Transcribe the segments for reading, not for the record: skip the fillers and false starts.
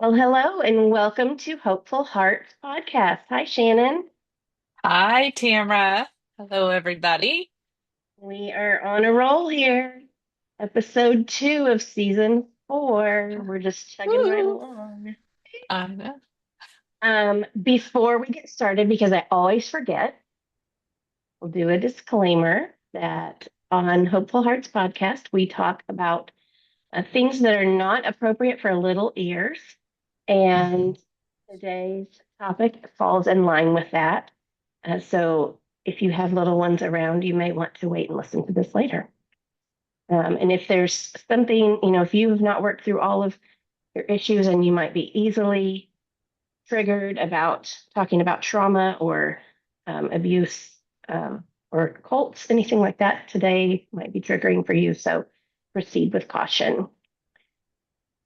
Well, hello and welcome to Hopeful Hearts Podcast. Hi, Shannon. Hi, Tamara. Hello, everybody. We are on a roll here. Episode 2 of season 4. We're just chugging right Woo. along. I know. Before we get started, because I always forget, we'll do a disclaimer that on Hopeful Hearts Podcast, we talk about things that are not appropriate for little ears. Mhm. And today's topic falls in line with that. So if you have little ones around, you may want to wait and listen to this later. And if there's something, if you have not worked through all of your issues and you might be easily triggered about talking about trauma or abuse or cults, anything like that, today might be triggering for you. So proceed with caution.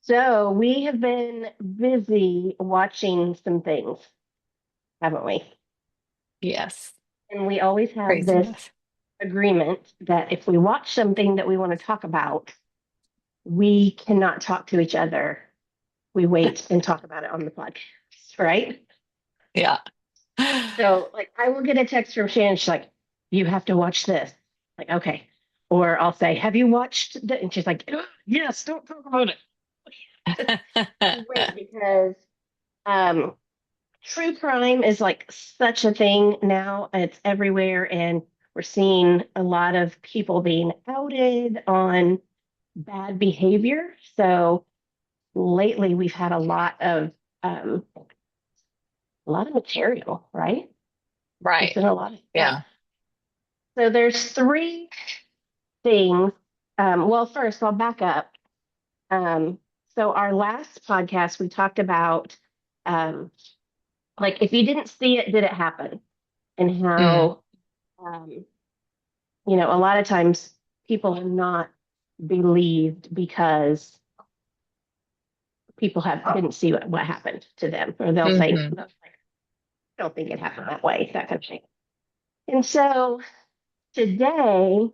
So we have been busy watching some things, haven't we? Yes. And we always have this Craziness. agreement that if we watch something that we want to talk about, we cannot talk to each other. We wait and talk about it on the podcast, right? Yeah. So, like, I will get a text from Shannon. She's like, "You have to watch this." Like, okay. Or I'll say, "Have you watched?" And she's like, "Yes, don't talk about it." We wait because um, true crime is like such a thing now. It's everywhere, and we're seeing a lot of people being outed on bad behavior. So lately, we've had a lot of material, right? There's Right. been a lot of stuff. Yeah. So there's three things. Well, first, I'll back up. Um, so our last podcast, we talked about um, like if you didn't see it, did it happen? And Mm. how um, a lot of times people are not believed because people have didn't see what happened to them, or they'll say, Hmm. "I don't think it happened that way," that kind of thing. And so today,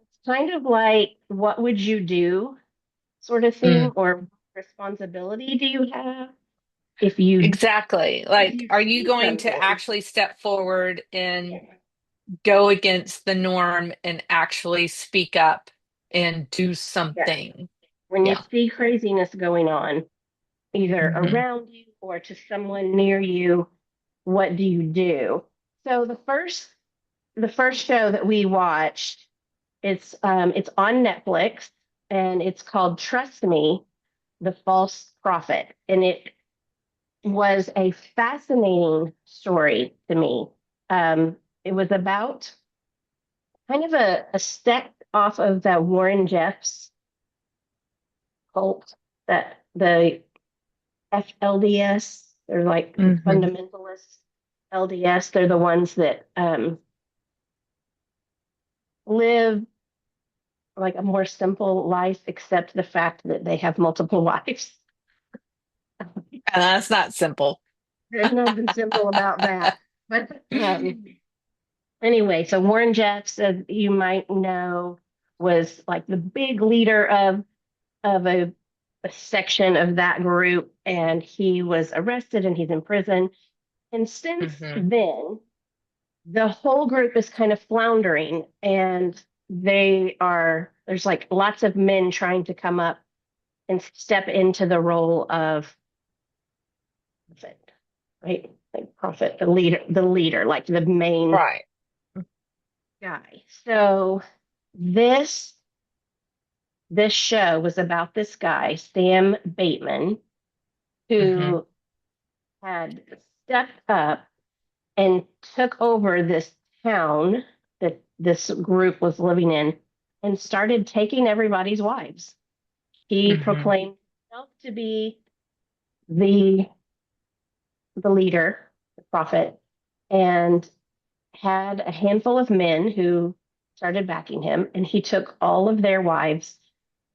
it's kind of like, what would you do, sort of thing, Mm. or responsibility do you have if you Exactly. if Like, you are you see going to something? actually step forward and Yeah. go against the norm and actually speak up and do Yeah. something? When you Yeah. see craziness going on, either Hmm. around you or to someone near you, what do you do? So the first show that we watched, it's on Netflix and it's called Trust Me, the False Prophet. And it was a fascinating story to me. It was about kind of a step off of that Warren Jeffs cult, that the FLDS, they're like the Hmm. fundamentalist LDS. They're the ones that live like a more simple life, except the fact that they have multiple wives. And that's not simple. There's nothing simple about that. But anyway, so Warren Jeffs, as you might know, was like the big leader of a section of that group, and he was arrested and he's in prison. And since Hmm. then, the whole group is kind of floundering, and there's like lots of men trying to come up and step into the role of prophet, right? Like prophet, the leader, like the main Right. guy. So this this show was about this guy, Sam Bateman, Hmm. who had stepped up and took over this town that this group was living in and started taking everybody's wives. He Hmm. proclaimed himself to be the the leader, the prophet, and had a handful of men who started backing him, and he took all of their wives.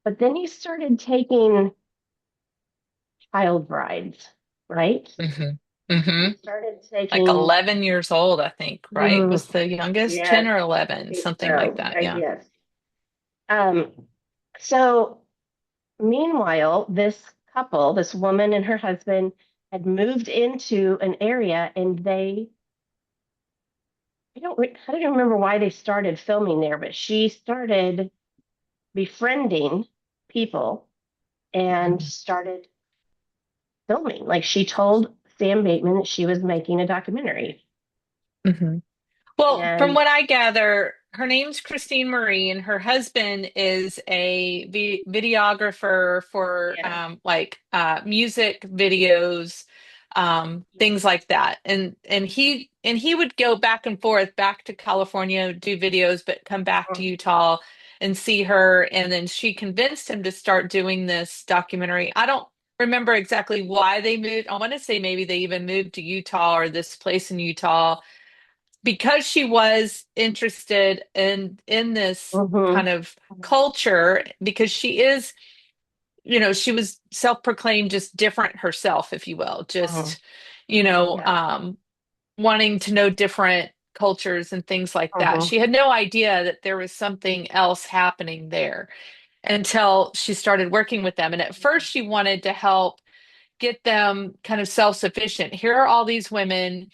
But then he started taking child brides, right? Hmm. Hmm. He started Like taking, 11 years old, I think, right? mm, Was the youngest 10 yes, or I 11, think something like so. that. I Yeah. guess. Um, so meanwhile, this couple, this woman and her husband, had moved into an area, and I don't remember why they started filming there, but she started befriending people and started filming. Like, she told Sam Bateman that she was making a documentary. hmm Well, from And what I gather, her name's Christine Marie, and her husband is a videographer for yeah. music videos, things like that. And he would go back and forth, back to California, do videos, but come back to Utah and see her. And then she convinced him to start doing this documentary. I don't remember exactly why they moved. I want to say maybe they even moved to Utah or this place in Utah because she was interested in this Mm-hmm. kind of culture, because she is, she was self-proclaimed just different herself, if you will, Mm-hmm. just, Yeah. wanting to know different cultures and things like that. Mm-hmm. She had no idea that there was something else happening there until she started working with them. And at first she wanted to help get them kind of self-sufficient. Here are all these women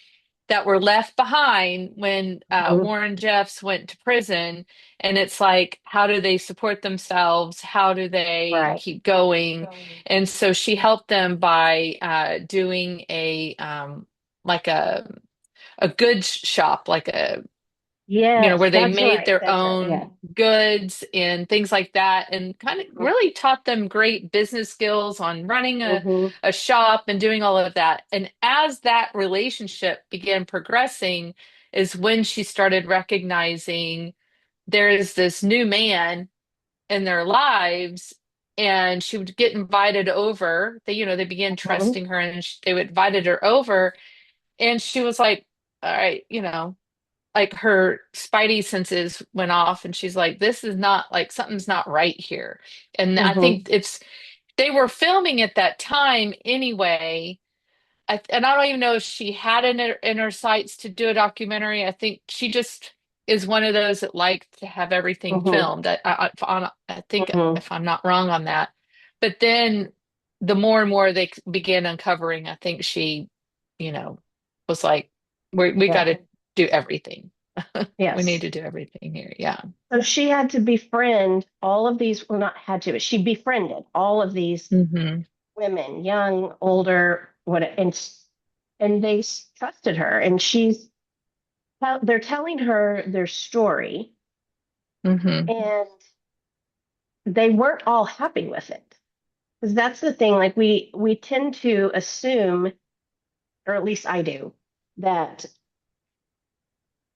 that were left behind when Mm-hmm. Warren Jeffs went to prison. And it's like, how do they support themselves? How do they Right. keep going? And so she helped them by doing like a goods shop, like Yes, where they that's made right. their That's right. own Yeah. goods and things like that, and kind of really taught them great business skills on running Mm-hmm. a shop and doing all of that. And as that relationship began progressing, is when she started recognizing there is this new man in their lives. And she would get invited over. They began Mm-hmm. trusting her, and they would invited her over. And she was like, all right, like her spidey senses went off, and she's like, this is not, like, something's not right here. And I think Mm-hmm. they were filming at that time anyway. And I don't even know if she had in her sights to do a documentary. I think she just is one of those that like to have everything Mm-hmm. filmed. I think, Mm-hmm. if I'm not wrong on that. But then the more and more they began uncovering, I think she, you know, was like, we got Yeah. to do everything. We need Yes. to do everything here. Yeah. So she had to befriend all of these, well, not had to, but she befriended all of these hmm women, young, older, what, and they trusted her, and they're telling her their story, hmm and they weren't all happy with it. Because that's the thing, like we tend to assume, or at least I do, that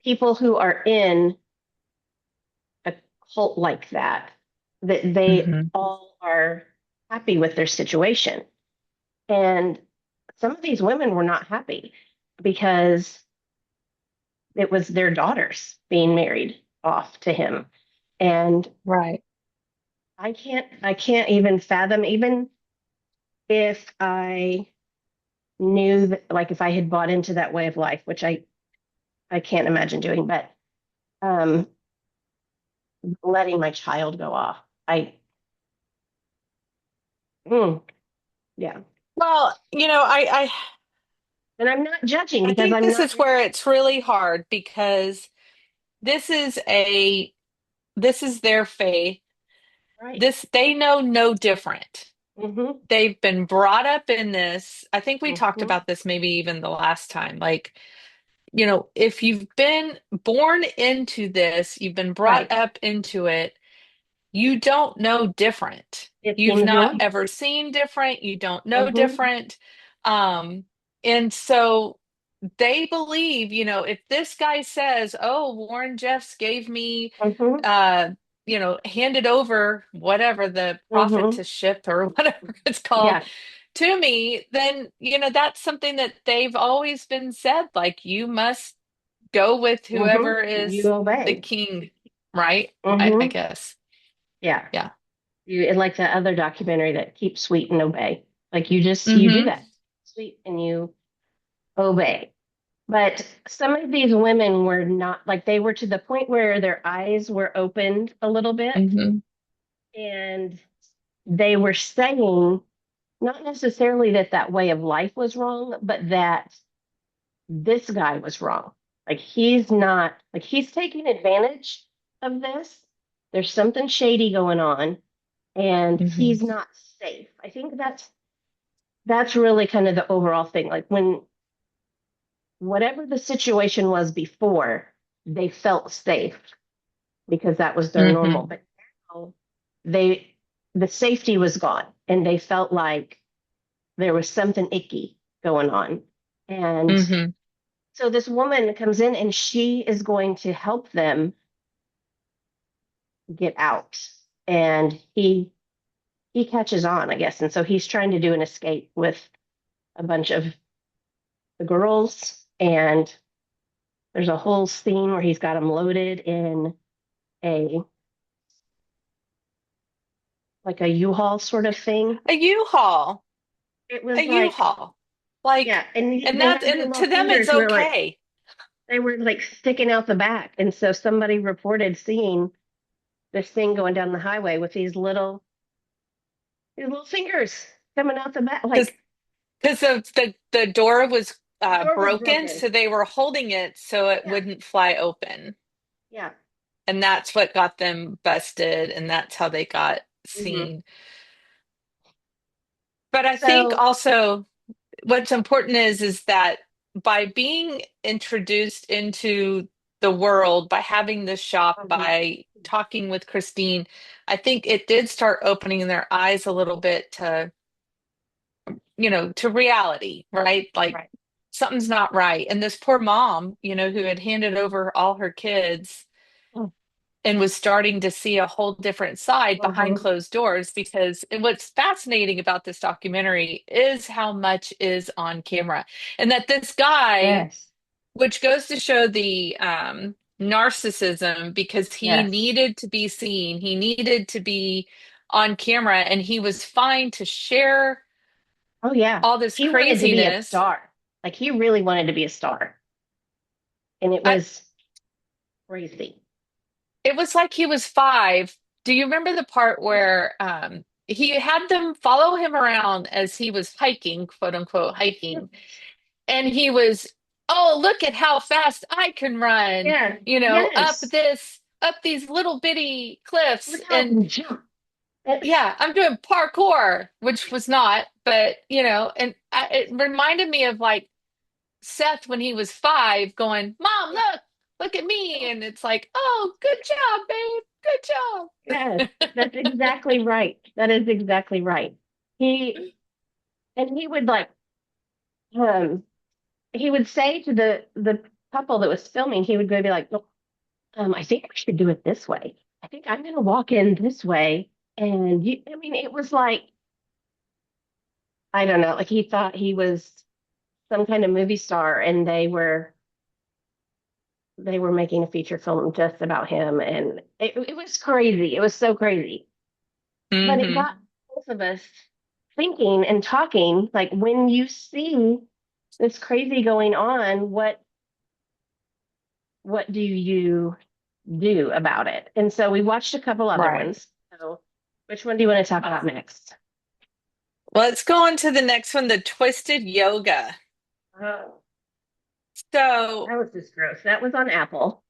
people who are in a cult like that, that they hmm all are happy with their situation. And some of these women were not happy because it was their daughters being married off to him. And Right. I can't even fathom, even if I knew that, like, if I had bought into that way of life, which I can't imagine doing, but um letting my child go off. I mm, yeah. Well, And I'm not judging I because think I'm this not is in where it. it's really hard, because this is their faith. Right. They know no different. Mm-hmm. They've been brought up in this. I think we talked Mm-hmm. about this maybe even the last time. Like, if you've been born into this, you've been brought Right. up into it, you don't know different. It You've seems not normal. ever seen different. You don't know Mm-hmm. different. Um, and so they believe, if this guy says, "Oh, Warren Jeffs gave me, Mm-hmm. uh, handed over whatever the Mm-hmm. prophetship or whatever it's called Yeah. to me," then, that's something that they've always been said, like, you must go with whoever Mm-hmm. You is the obey. king, right? I Mm-hmm. guess. Yeah. Yeah. And like that other documentary, that Keep Sweet and Obey. Like, you do hmm that. Sweet and you obey. But some of these women were not, like, they were to the point where their eyes were opened a little bit, hmm and they were saying, not necessarily that that way of life was wrong, but that this guy was wrong. Like he's not, like he's taking advantage of this. There's something shady going on, and Hmm. he's not safe. I think that's really kind of the overall thing. Like when whatever the situation was before, they felt safe because that was their normal. Hmm. But now they the safety was gone and they felt like there was something icky going on. And Hmm. so this woman comes in and she is going to help them get out. And he catches on, I guess. And so he's trying to do an escape with a bunch of the girls. And there's a whole scene where he's got them loaded in a like a U-Haul sort of thing. A U-Haul, It a was like, U-Haul. Like, yeah, and and they that, had their and little to them it's fingers were like okay. they were like sticking out the back. And so somebody reported seeing this thing going down the highway with these little fingers coming out the back. Because Like the door was the door was broken, broken. so they were holding it so it Yeah, wouldn't fly open. yeah. And that's what got them busted, and that's how they got Hmm. seen. But I think So, also what's important is that by being introduced into the world, by having this shop, mhm, by talking with Christine, I think it did start opening their eyes a little bit to, to reality, right? Like right. something's not right. And this poor mom, who had handed over all her kids and was starting to see a whole different side behind Mm-hmm. closed doors, because and what's fascinating about this documentary is how much is on camera, and that this guy, Yes, which goes to show the narcissism, because he yes. needed to be seen, he needed to be on camera, and he was fine to share Oh, yeah. all this He wanted to be a craziness. star. Like he really wanted to be a star, and it I, was crazy. it was like he was 5. Do you remember the part where he had them follow him around as he was hiking, quote unquote, hiking, and he was, oh, look at how fast I can run, Yeah. up Yes. up these little bitty cliffs. Look how I And can jump. That's yeah, I'm doing parkour, which was not, but and it reminded me of like Seth when he was 5 going, Mom, look at me. And it's like, oh, good job, babe. yes. Good That's exactly right. That is exactly right. He and um he would say to the couple that was filming, he would go be like, "Look, I think we should do it this way. I think I'm going to walk in this way." And I mean, it was like, I don't know, like he thought he was some kind of movie star, and they were making a feature film just about him, and it was crazy. It was so crazy, but it job. got both of us thinking and talking. Like when you see this crazy going on, what do you do about it? And so we watched a couple other Right. ones. So which one do you want to talk about next? Let's go on to the next one, the twisted yoga. Oh, So, that was just gross. That was on Apple.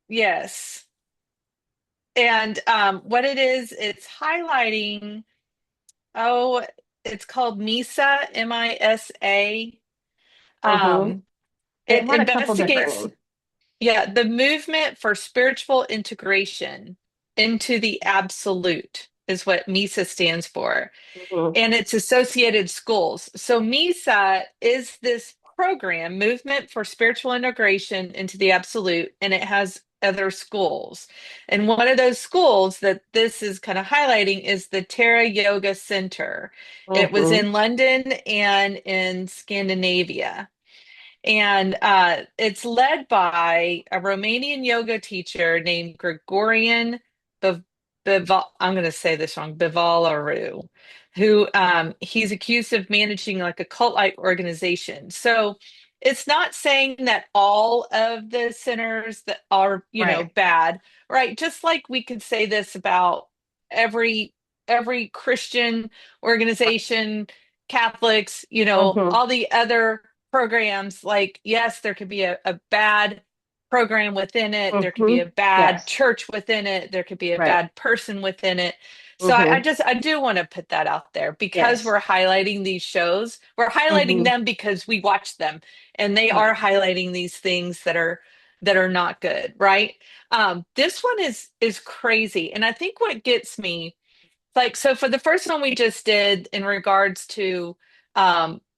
yes. And what it is, it's highlighting, oh, it's called MISA, MISA. Mm-hmm. Um, It it had a couple different investigates, names. yeah, the movement for spiritual integration into the absolute is what MISA stands for. Mm-hmm. And its associated schools. So MISA is this program, Movement for Spiritual Integration into the Absolute, and it has other schools. And one of those schools that this is kind of highlighting is the Terra Yoga Center. It was Mm-hmm. in London and in Scandinavia. And it's led by a Romanian yoga teacher named Gregorian I'm going to say this wrong, Bivalaru, who he's accused of managing like a cult-like organization. So it's not saying that all of the centers that are, Right. bad, right? Just like we could say this about every every Christian organization, Catholics, Mm-hmm. all the other programs, like, yes, there could be a bad program within it, there could be Mm-hmm. a bad Yes. church within it, there could be a Right. bad person within it. So I Mm-hmm. just I do want to put that out there because Yes. we're highlighting these shows. We're highlighting Mm-hmm. them because we watch them, and they are Right. highlighting these things that are not good, right? This one is crazy. And I think what gets me, like, so for the first one we just did in regards to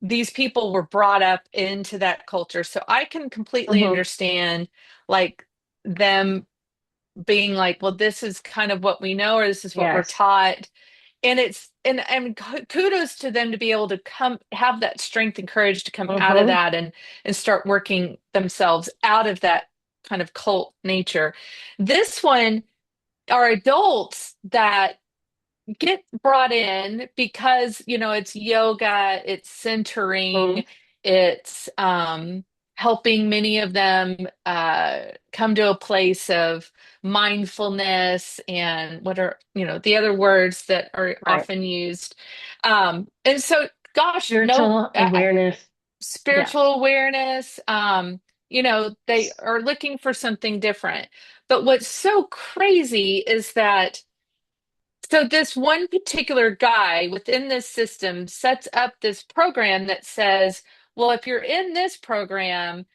these people were brought up into that culture. So I can completely Mm-hmm. understand like them being like, well, this is kind of what we know, or this is what we're Yes. taught. And kudos to them to be able to come have that strength and courage to come out of Mm-hmm. that and start working themselves out of that kind of cult nature. This one are adults that get brought in because it's yoga, it's Mm-hmm. centering, it's helping many of them come to a place of mindfulness, and what are the other words that are Right. often used. And so, gosh, no, Spiritual awareness. Yeah. spiritual awareness. They are looking for something different. But what's so crazy is that, so this one particular guy within this system sets up this program that says, well, if you're in this program,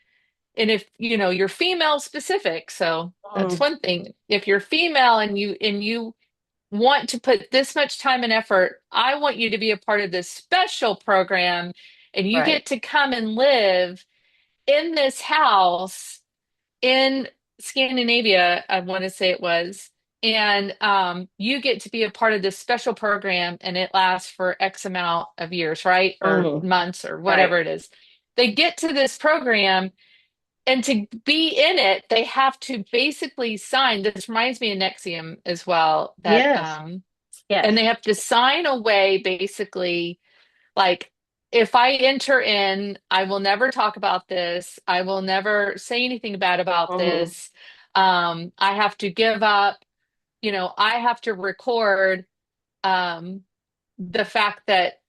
and if you're female specific, so that's Mm-hmm. one thing. If you're female and you want to put this much time and effort, I want you to be a part of this special program, and you Right. get to come and live in this house in Scandinavia, I want to say it was. And you get to be a part of this special program, and it lasts for X amount of years, right? Or Mm-hmm. months, or whatever Right. it is. They get to this program, and to be in it, they have to basically sign. This reminds me of Nexium as well, that Yes. and Yes. they have to sign away basically, like, if I enter in, I will never talk about this. I will never say anything bad about Mm-hmm. this. I have to give up, I have to record um, the fact that,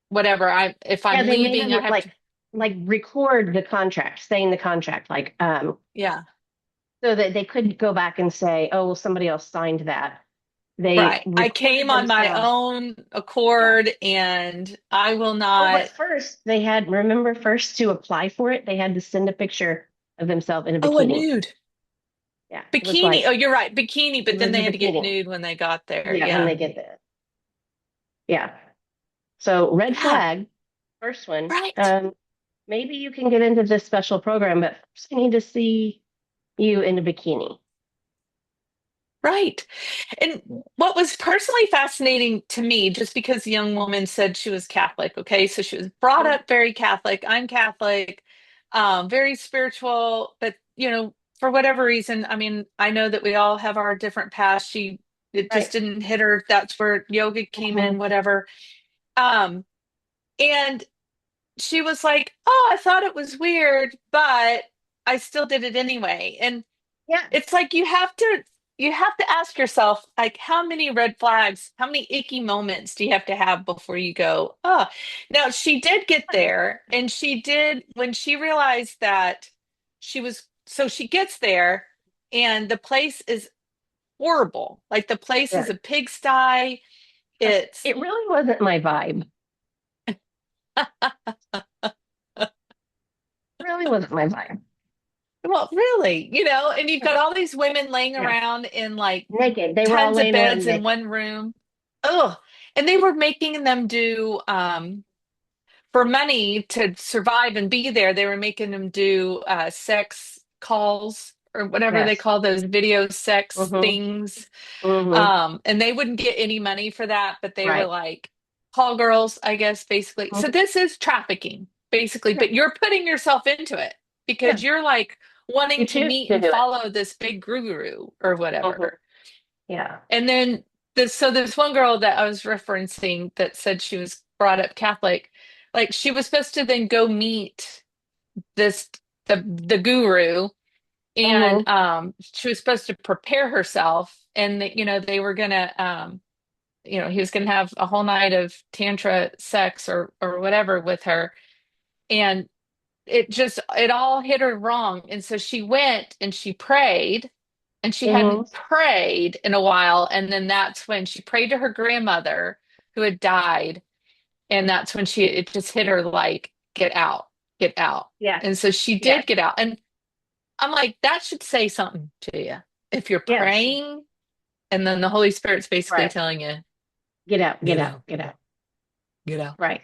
whatever, if Yeah, I'm they made leaving, them I have to, like record the contract, stay in the contract, yeah, so that they couldn't go back and say, oh, well, somebody else signed that. They right. I recorded came on my themselves. own Yeah. accord, and I will Oh, not. but first remember first to apply for it, they had to send a picture of themselves in a Oh, a bikini. nude Yeah. It was bikini. Oh, you're right, bikini, it but then was a they had to get bikini. nude when they got there. Yeah, when Yeah. they get there. Yeah. So red Yeah, flag, first one. right. Maybe you can get into this special program, but first I need to see you in a bikini. Right. And what was personally fascinating to me, just because the young woman said she was Catholic, okay, so she was brought Mhm. up very Catholic. I'm Catholic, very spiritual, but for whatever reason, I mean, I know that we all have our different paths. It just Right. didn't hit her. That's where yoga came Hmm. in, whatever. Um, and she was like, "Oh, I thought it was weird, but I still did it anyway." And Yeah. it's like you have to ask yourself, like, how many red flags, how many icky moments do you have to have before you go, oh. Now she did get there, and she did, when she realized that she gets there, and the place is horrible. Like, the place is Yeah. a pigsty. It's It really wasn't my vibe. Really wasn't my vibe. Well, really, and you've got No. all these women laying Yeah. around in like Naked. They were all tons of laying around beds in naked. one room. Oh, and they were making them do for money to survive and be there. They were making them do sex calls, or whatever they Yes. call those video sex Mm-hmm. things. Mm-hmm. And they wouldn't get any money for that, but they were Right. like call girls, I guess, basically. So Mhm. this is trafficking, basically, Yeah. but you're putting yourself into it because Yeah. you're like You wanting to choose meet to and do it. follow this big guru or Hmm. whatever. Yeah. And then this one girl that I was referencing that said she was brought up Catholic, like, she was supposed to then go meet this the guru, and Hmm. she was supposed to prepare herself, and that they were gonna he was going to have a whole night of tantra sex or whatever with her. And it all hit her wrong. And so she went and she prayed, and she hadn't Hmm. prayed in a while. And then that's when she prayed to her grandmother who had died. And that's when it just hit her like, get out, get out. Yes. And so she Yes. did get out. And I'm like, that should say something to you. If you're Yes. praying, and then the Holy Spirit's basically Right. telling you, Get out. Get get out. out, Get out. get out. Right.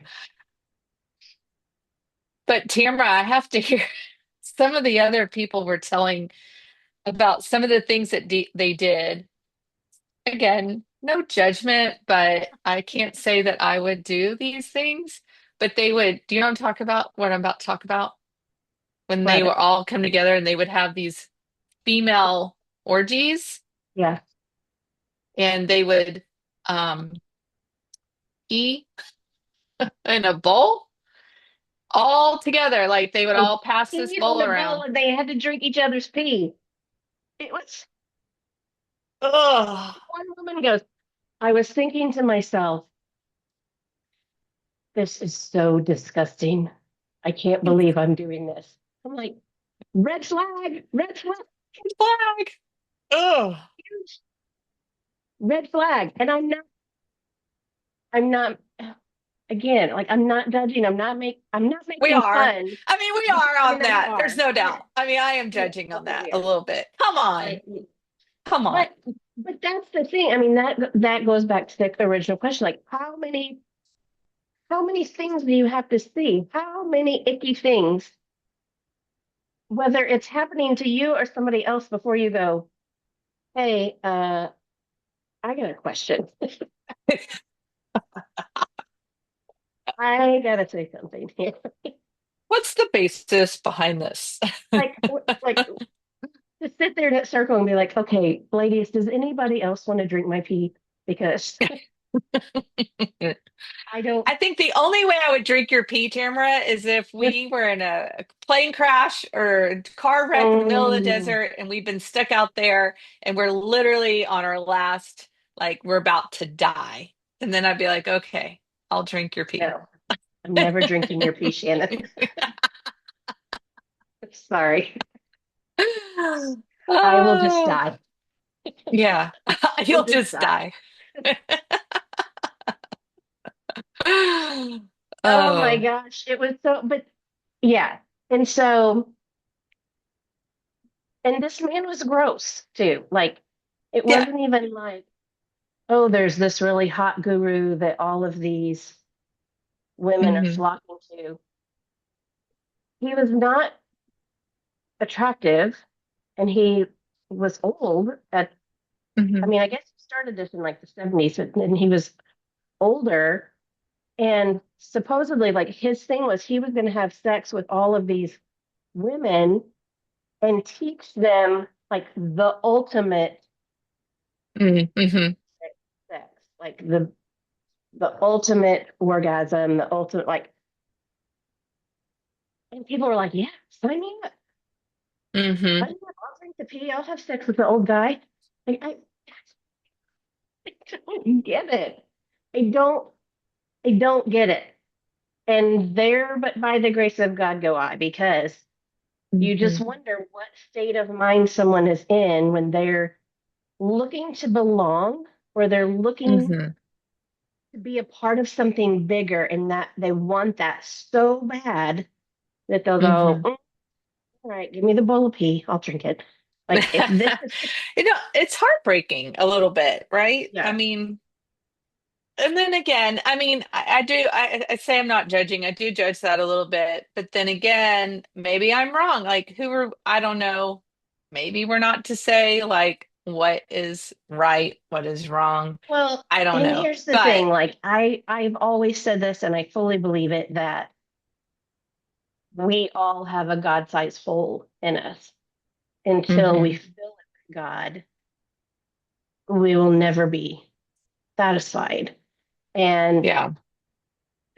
But Tamara, I have to hear some of the other people were telling about some of the things that they did. Again, no judgment, but I can't say that I would do these things. But they would, do you know what I'm about to talk about? When they What? were all come together and they would have these female orgies, Yeah. and they would um pee in a bowl all together. Like they would And all pass this pee on bowl the bowl, around. and they had to drink each other's pee. It was Ugh. one woman goes, I was thinking to myself, this is so disgusting. I can't believe I'm doing this. I'm like, red flag, Flag. Ugh. huge red flag. And I'm not, again, like I'm not judging. I'm not We making are. fun I mean, we because are I on know we that. There's are. no Yeah. doubt. I mean, I am Yeah. judging on Okay. that a Yeah. little bit. Come on. I, Come on. but, but that's the thing. I mean, that goes back to the original question. Like, how many things do you have to see? How many icky things, whether it's happening to you or somebody else, before you go, hey, I got a question. I gotta say something here. What's the basis behind this? Like to sit there in that circle and be like, okay, ladies, does anybody else want to drink my pee? Because I don't. I think the only way I would drink your pee, Tamara, is if we were in a plane crash or a car wreck in the middle of the Mm, desert and we've been stuck out there and we're literally on our last, like we're about to die. And then I'd be like, okay, I'll drink your pee. no, I'm never drinking your pee, Shannon. Sorry, I will just Oh, die. yeah, We'll you'll just just die. die. Oh my Oh, gosh, it was so. But yeah, and so, and this man was gross too. Like, it yeah. wasn't even like, oh, there's this really hot guru that all of these women are Hmm. flocking to. He was not attractive, and he was old at, I Hmm. mean, I guess he started this in like the 70s, and he was older. And supposedly, like, his thing was he was going to have sex with all of these women and teach them like the ultimate Hmm. sex, like the ultimate orgasm, the ultimate like. And people were like, "Yeah, sign me up. Hmm. Sign me up. I'll drink the pee. I'll have sex with the old guy." Like, I don't get it. I don't. I don't get it. And there, but by the grace of God, go I, because you just Hmm. wonder what state of mind someone is in when they're looking to belong, or they're looking Hmm. to be a part of something bigger, and that they want that so bad that they'll go, Hmm. all right, give me the bowl of pee. I'll drink it. Like, if this is, It's heartbreaking a little bit, right? I yeah. mean, and then again, I mean, I say I'm not judging. I do judge that a little bit, but then again, maybe I'm wrong. Like, I don't know. Maybe we're not to say like what is right, what is wrong. Well, I don't and know. here's the But thing, like I've always said this and I fully believe it, that we all have a God-sized hole in us. Until we hmm, fill it with God, we will never be satisfied. And yeah.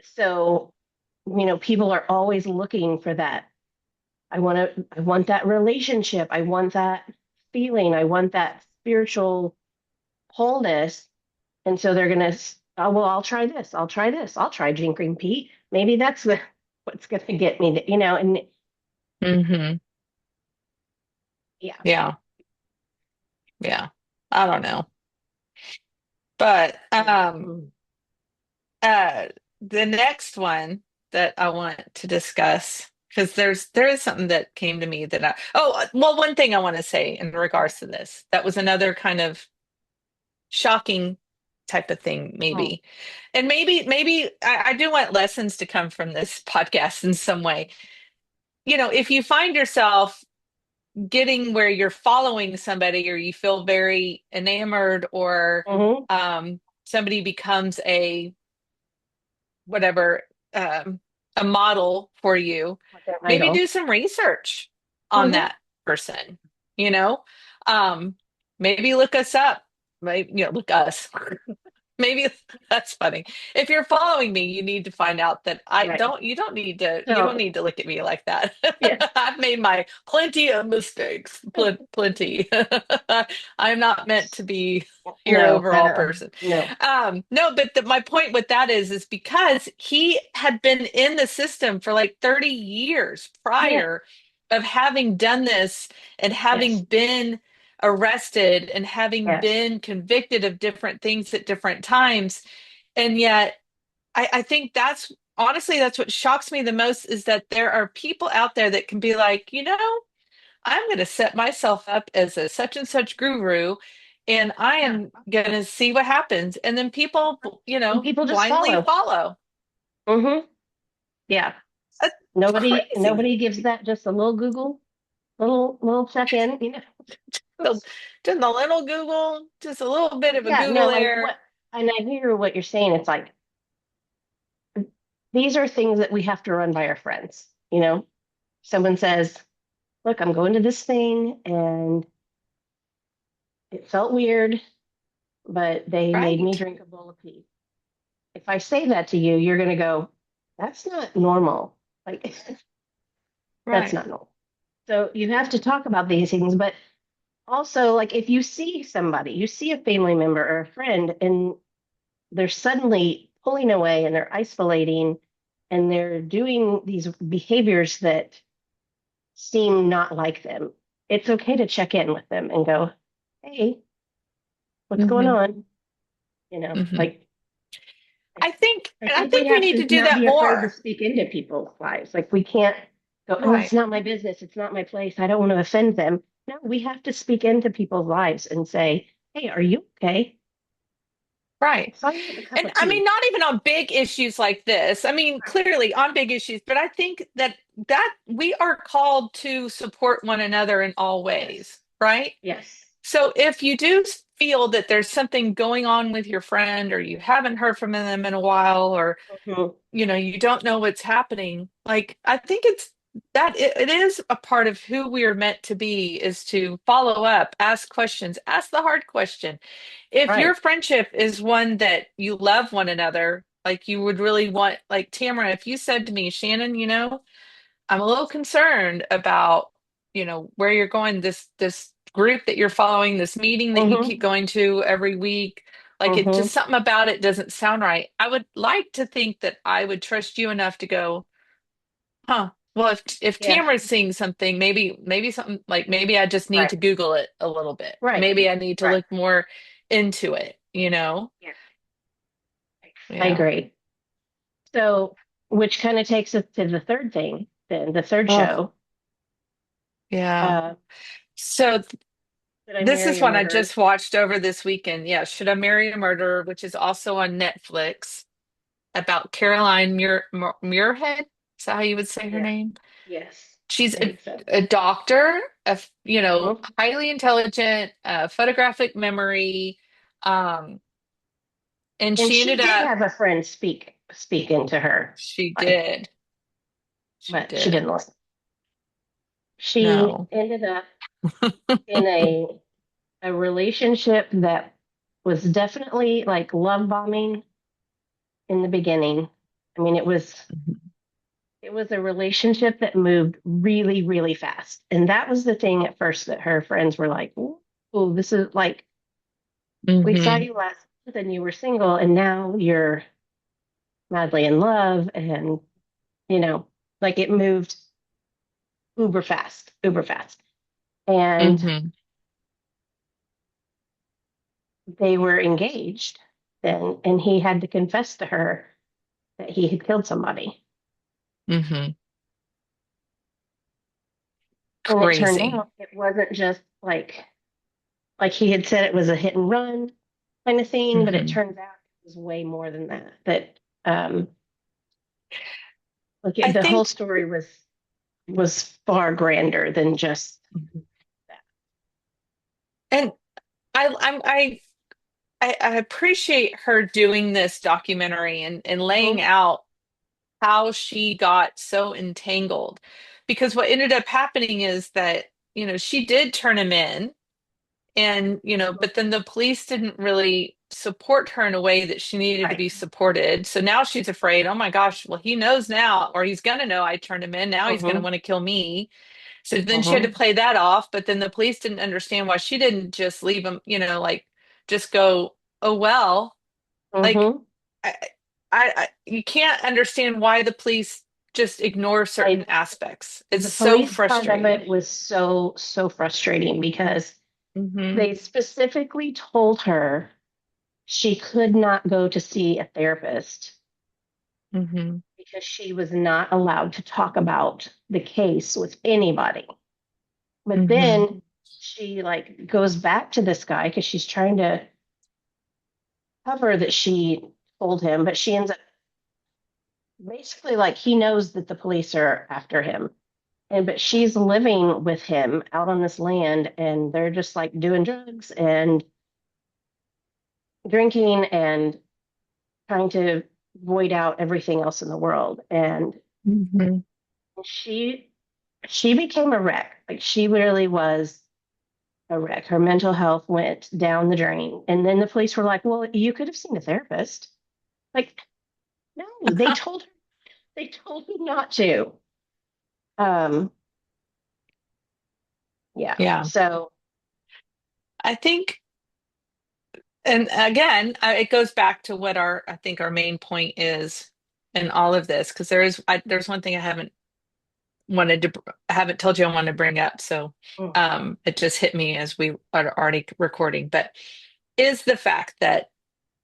so, people are always looking for that. I want that relationship. I want that feeling. I want that spiritual wholeness. And so they're gonna, oh, well, I'll try this. I'll try this. I'll try drinking Pete. Maybe that's what's gonna get me, and Hmm. yeah. Yeah. Yeah. I don't know. But Mm. uh the next one that I want to discuss, because there is something that came to me that well, one thing I want to say in regards to this, that was another kind of shocking type of thing, Mm. maybe. And maybe I do want lessons to come from this podcast in some way. If you find yourself getting where you're following somebody, or you feel very enamored, or Hmm. somebody becomes whatever, um, a model for you, With their maybe idol. do some research on Hmm. that person, you know? Um, maybe look us up, maybe, look us. Maybe that's funny. If you're following me, you need to find out that Right. you don't So need to look at me like that. yeah, I've made my plenty of mistakes, plenty. I'm not meant to be your no, overall person. no. No, but my point with that is because he had been in the system for like 30 years Yeah. prior of having done this, and Yes. having been arrested, and having Yes. been convicted of different things at different times. And yet, I think that's honestly, that's what shocks me the most, is that there are people out there that can be like, I'm going to set myself up as a such and such guru, and I Yeah. am going to see what happens. And then people, And people just blindly follow. follow. Hmm. Yeah. That's crazy. Nobody gives that just a little Google, little check in, So, just a little Google, just a little bit of a Yeah, Google no, and what there. and I hear what you're saying. It's like these are things that we have to run by our friends. Someone says, "Look, I'm going to this thing and it felt weird, but they made me Right. drink a bowl of pee." If I say that to you, you're going to go, "That's not normal." Like that's Right. not normal. So you have to talk about these things, but also like if you see somebody, you see a family member or a friend and they're suddenly pulling away and they're isolating and they're doing these behaviors that seem not like them. It's okay to check in with them and go, "Hey, what's going Hmm. on?" Hmm. Like I I think we think we have need to to do not that be afraid to more. speak into people's lives. Like we can't go, "Oh, it's Right. not my business. It's not my place. I don't want to offend them." No, we have to speak into people's lives and say, "Hey, are you okay? I Right. saw you with a cup And of I mean, tea." not even on big issues like this. I mean, clearly on big issues, but I think that we are called to support one another in all Yes. ways, right? Yes. So if you do feel that there's something going on with your friend, or you haven't heard from them in a while, or Mhm. you don't know what's happening, like, I think it is a part of who we are meant to be, is to follow up, ask questions, ask the hard question. If your Right. friendship is one that you love one another, like you would really want, like Tamara, if you said to me, Shannon, I'm a little concerned about, where you're going, this group that you're following, this meeting that you keep Mm-hmm. going to every week. Like, it just, Mm-hmm. something about it doesn't sound right. I would like to think that I would trust you enough to go, huh. Well, if Yeah. Tamara's seeing something, maybe something, like, maybe I just need Right. to Google it a little bit. Right. Maybe I need to Right. look more into it. Yeah. I Yeah. agree. So, which kind of takes us to the third thing, then the third Oh, show. yeah. Uh, So Did I this Marry is a one I Murderer? just watched over this weekend. Yeah, Should I Marry a Murderer, which is also on Netflix, about Caroline Muirhead. Is that how you would say her Yeah. name? Yes. She's I think so. a doctor, Hmm. highly intelligent, photographic memory, um, and And she she ended did up. have a friend speak into her She life, did. She but she didn't did. listen. She No. ended up in a relationship that was definitely like love bombing in the beginning. I mean, it was a relationship that moved really, really fast. And that was the thing at first that her friends were like, "Oh, this is like, we saw Hmm. you last. then you were single and now you're madly in love and you know, like it moved uber fast. And Hmm. they were engaged then, and he had to confess to her that he had killed somebody. Hmm. And it turned Crazy. out it wasn't just like he had said it was a hit and run kind of thing, but it Hmm. turns out it was way more than that. That like I the whole think, story was far grander than just that. and I appreciate her doing this documentary and laying Mhm. out how she got so entangled. Because what ended up happening is that, she did turn him in, and, but then the police didn't really support her in a way that she needed to Right. be supported. So now she's afraid, oh my gosh, well, he knows now, or he's gonna know I turned him in. Now he's gonna Hmm. want to kill me. So then she had to Hmm. play that off, but then the police didn't understand why she didn't just leave him, like just go, oh well. Like Hmm. I, you can't understand why the police just ignore certain I aspects. It's The so police part of frustrating. it was so frustrating because Hmm. they specifically told her she could not go to see a therapist Hmm. because she was not allowed to talk about the case with anybody. But Hmm. then she like goes back to this guy because she's trying to cover that she told him, but she ends up basically like he knows that the police are after him. And but she's living with him out on this land and they're just like doing drugs and drinking and trying to void out everything else in the world. And Hmm. she she became a wreck. Like she really was a wreck. Her mental health went down the drain. And then the police were like, "Well, you could have seen a therapist." Like, no, they told me not to. Um, yeah. Yeah. So, I think, and again, it goes back to what I think our main point is in all of this, because there's one thing I haven't told you I want to bring up. So, mm, it just hit me as we are already recording, but is the fact that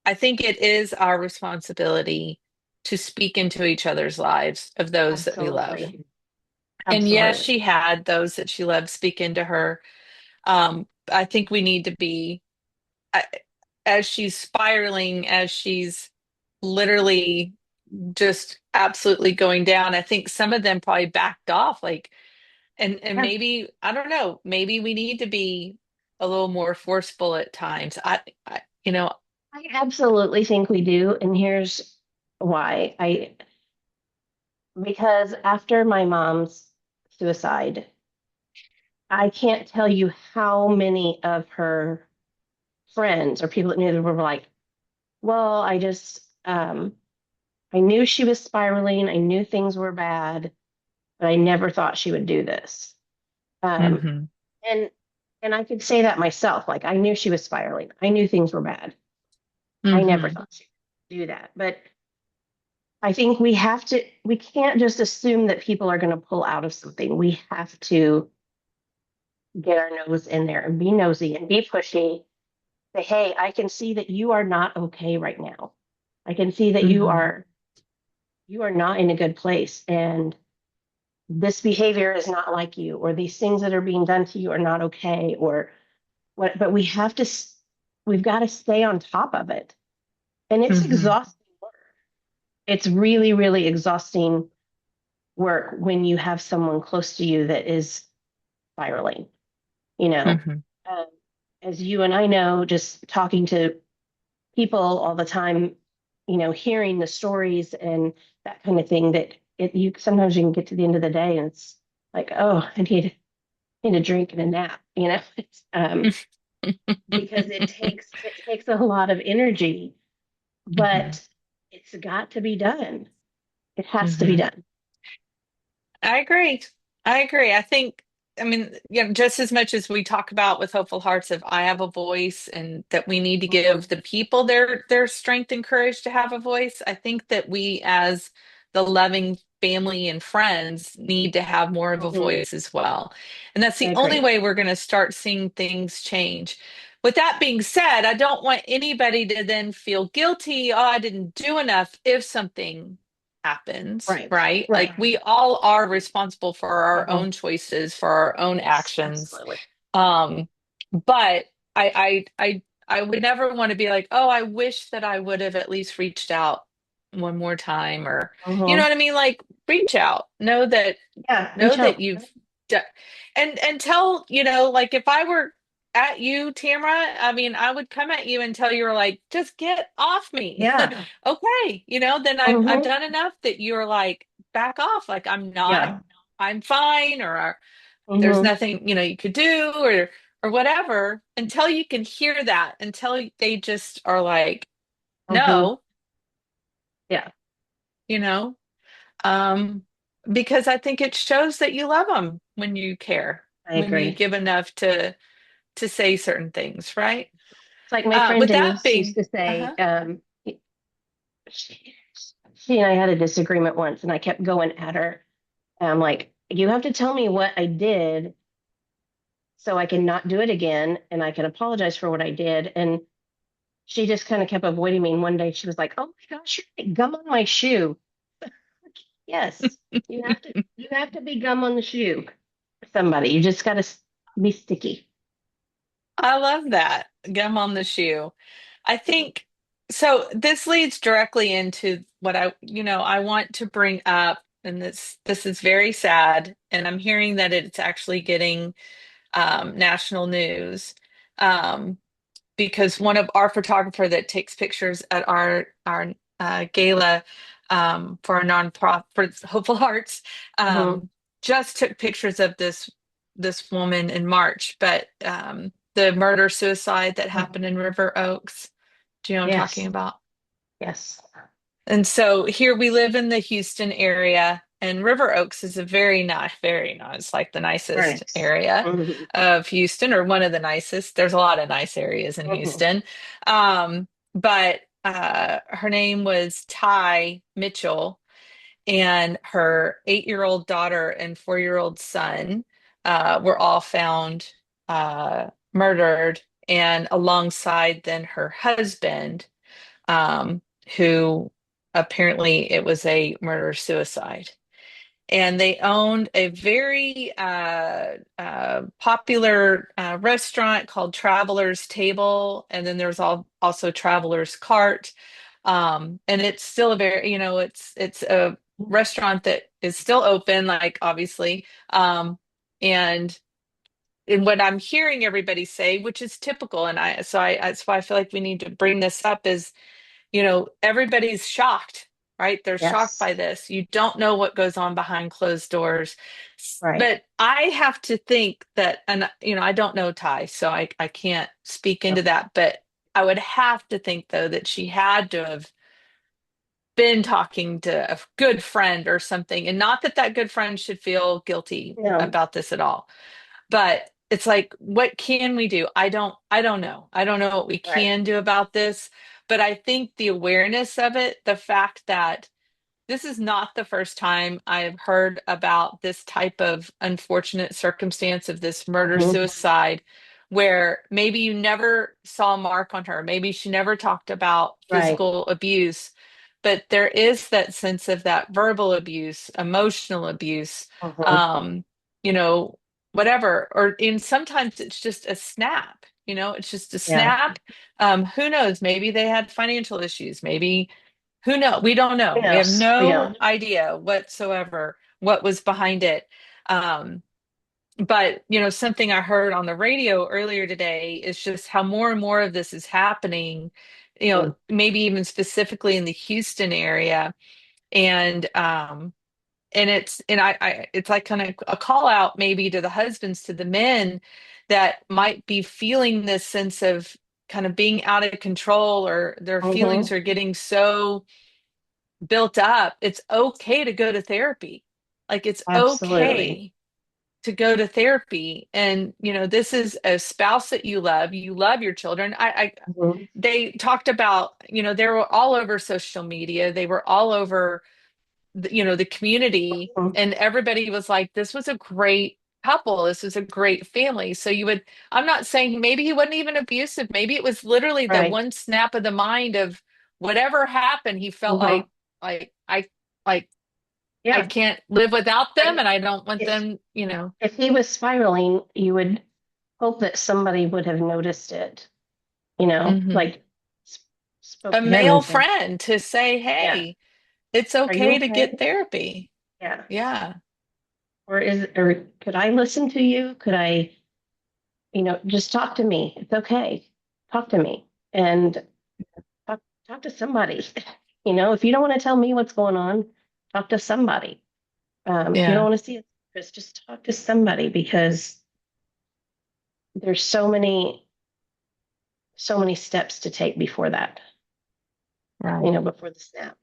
I think it is our responsibility to speak into each other's lives of those that we love. absolutely. And yes, Absolutely. she had those that she loved speak into her. I think we need to be, I- as she's spiraling, as she's literally just absolutely going down. I think some of them probably backed off, like, and Yeah. maybe, I don't know, maybe we need to be a little more forceful at times. I I absolutely think we do. And here's why. Because after my mom's suicide, I can't tell you how many of her friends or people that knew them were like, well, I knew she was spiraling. I knew things were bad, but I never thought she would do this. Um, hmm. and and I could say that myself. Like I knew she was spiraling. I knew things were bad. I never Hmm. thought she would do that. But I think we can't just assume that people are going to pull out of something. We have to get our nose in there and be nosy and be pushy. Say, hey, I can see that you are not okay right now. I can see that Hmm. you are not in a good place. And this behavior is not like you, or these things that are being done to you are not okay, or what, but we've got to stay on top of it. And it's Hmm. exhausting work. It's really, really exhausting work when you have someone close to you that is spiraling, you know. Hmm. Um, as you and I know, just talking to people all the time, hearing the stories and that kind of thing, that you sometimes you can get to the end of the day and it's like, oh, need a drink and a nap, It's, because it takes a lot of energy, Hmm. but it's got to be done. It has to be Hmm. done. I agree. I agree. I think. I mean, just as much as we talk about with Hopeful Hearts of I have a voice and that we need to Mhm. give the people their strength and courage to have a voice, I think that we as the loving family and friends need to have more of a Mhm. voice as well. And that's I the only agree. way we're going to start seeing things change. With that being said, I don't want anybody to then feel guilty, oh, I didn't do enough if something happens, Right. right? Like Right. we all are responsible for our Mhm. own choices, for our own Yes, actions. absolutely. Um, but I would never want to be like, oh, I wish that I would have at least reached out one more time, or you know Mhm. what I mean? Like reach out. Yeah, Know reach that out. you've done, and tell, like if I were at you, Tamara, I mean, I would come at you until you were like, just get off me. Yeah. Okay, then I've Mhm. done enough that you're like, back off, like Yeah. I'm fine, or there's Mhm. nothing, you could do, or whatever, until you can hear that, until they just are like, Mhm. no, Yeah, you know. Um, because I think it shows that you love them when you care, I when you agree. give enough to say certain things, right? It's like my friend With that Denise used being, to say, uh-huh. she, she and I had a disagreement once, and I kept going at her. And I'm like, you have to tell me what I did so I can not do it again, and I can apologize for what I did. And she just kind of kept avoiding me. And one day she was like, "Oh my gosh, you're like gum on my shoe." Yes, you have to be gum on the shoe for somebody. You just got to be sticky. I love that. Gum on the shoe. I think so. This leads directly into what I want to bring up, and this is very sad, and I'm hearing that it's actually getting national news. Um, because one of our photographer that takes pictures at our gala for our nonprofit for Hopeful Hearts Hmm. just took pictures of this woman in March, but the murder suicide that happened in River Oaks. Do you know what I'm talking Yes, about? yes, And so here we live in the Houston area, and River Oaks is a very nice, like the very nicest nice. area Hmm. of Houston, or one of the nicest. There's a lot of nice areas in Hmm. Houston. But her name was Ty Mitchell, and her 8-year-old daughter and 4-year-old son were all found murdered, and alongside then her husband, um, who apparently it was a murder suicide. And they owned a very popular restaurant called Traveler's Table, and then there's also Traveler's Cart. And it's still a very, it's a restaurant that is still open, like obviously. And and what I'm hearing everybody say, which is typical, and that's why I feel like we need to bring this up, is everybody's shocked, right? They're shocked Yes, by this. You don't know what goes on behind closed doors. right. But I have to think that, and I don't know Ty, so I can't speak into Yep. that, but I would have to think though that she had to have been talking to a good friend or something, and not that that good friend should feel guilty No, about this at all. But it's like, what can we do? I don't know. I don't know what we right. can do about this, but I think the awareness of it, the fact that this is not the first time I've heard about this type of unfortunate circumstance of this murder Hmm. suicide, where maybe you never saw a mark on her, maybe she never talked about Right. physical abuse, but there is that sense of that verbal abuse, emotional abuse, Hmm. um, you know, whatever. Or in sometimes it's just a snap, it's just a Yeah. snap. Who knows? Maybe they had financial issues, maybe who knows? We don't Who know. We have knows? We no don't. idea whatsoever what was behind it. Um, but something I heard on the radio earlier today is just how more and more of this is happening, Mm. maybe even specifically in the Houston area. And it's like kind of a call out maybe to the husbands, to the men that might be feeling this sense of kind of being out of control, or their feelings Hmm. are getting so built up. It's okay to go to therapy. Like it's Absolutely. okay. to go to therapy. And, this is a spouse that you love your children. Mhm. They talked about, they were all over social media. They were all over, the community, Mhm. and everybody was like, this was a great couple. This was a great family. So I'm not saying maybe he wasn't even abusive. Maybe it was literally the Right. one snap of the mind of whatever happened. He felt Mhm. like, like, I Yeah. can't live without them Like and I don't want if them. if he was spiraling, you would hope that somebody would have noticed it, Hmm. like s- spoke A to him and male said, friend to say, "Yeah, hey, it's are you okay to get okay? therapy. Yeah, Yeah. or could I listen to you? Could I, just talk to me? It's okay. Talk to me and talk talk to somebody. If you don't want to tell me what's going on, talk to somebody. If you don't Yeah. want to see a therapist, just talk to somebody because there's so many steps to take before that, Right. before the snap.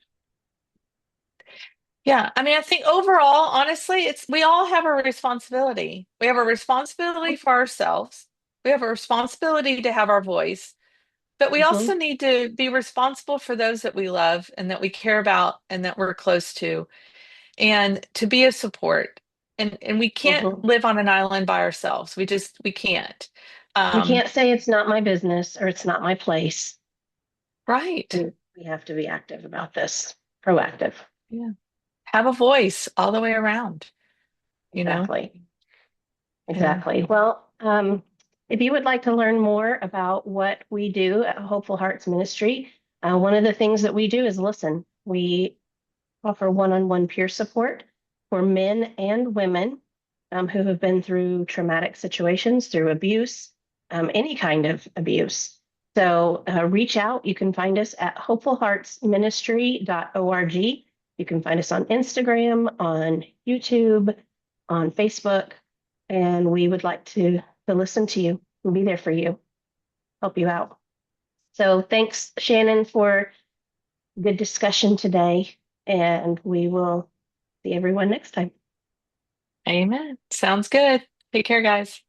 Yeah. I mean, I think overall, honestly, we all have a responsibility. We have a responsibility for ourselves. We have a responsibility to have our voice, but we Mm-hmm, also need to be responsible for those that we love and that we care about and that we're close to, and to be a support. And we can't mm-hmm. live on an island by ourselves. We can't. We Um, can't say it's not my business or it's not my place. right. We have to be active about this, proactive. Yeah. Have a voice all the way around, you know? Exactly. Yeah. Exactly. Well, if you would like to learn more about what we do at Hopeful Hearts Ministry, one of the things that we do is listen. We offer one-on-one peer support for men and women who have been through traumatic situations, through abuse, any kind of abuse. So reach out. You can find us at hopefulheartsministry.org. You can find us on Instagram, on YouTube, on Facebook, and we would like to listen to you and be there for you, help you out. So thanks, Shannon, for good discussion today, and we will see everyone next time. Amen. Sounds good. Take care, guys.